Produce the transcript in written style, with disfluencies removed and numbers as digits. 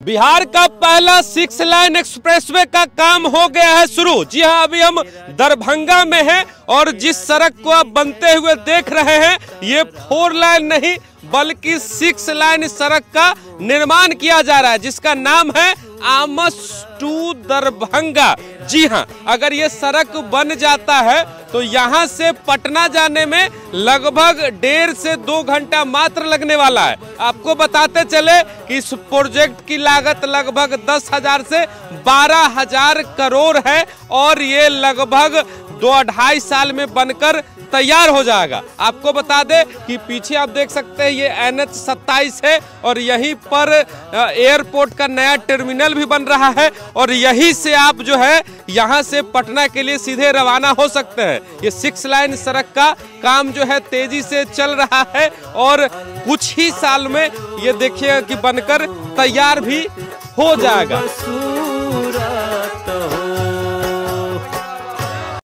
बिहार का पहला 6 line expressway का काम हो गया है शुरू। जी हां, अभी हम दरभंगा में हैं और जिस सड़क को आप बनते हुए देख रहे हैं ये 4 लाइन नहीं बल्कि 6 लाइन सड़क का निर्माण किया जा रहा है, जिसका नाम है आमस टू दरभंगा। जी हां, अगर ये सड़क बन जाता है तो यहां से पटना जाने में लगभग 1.5 से 2 घंटा मात्र लगने वाला है। आपको बताते चले कि इस प्रोजेक्ट की लागत लगभग 10,000 से 12,000 करोड़ है और ये लगभग 2-2.5 साल में बनकर तैयार हो जाएगा। आपको बता दें कि पीछे आप देख सकते हैं ये NH-27 है और यहीं पर एयरपोर्ट का नया टर्मिनल भी बन रहा है और यहीं से आप जो है यहां से पटना के लिए सीधे रवाना हो सकते हैं। ये 6 लाइन सड़क का काम जो है तेजी से चल रहा है और कुछ ही साल में ये देखिए कि बनकर तैयार भी हो जाएगा।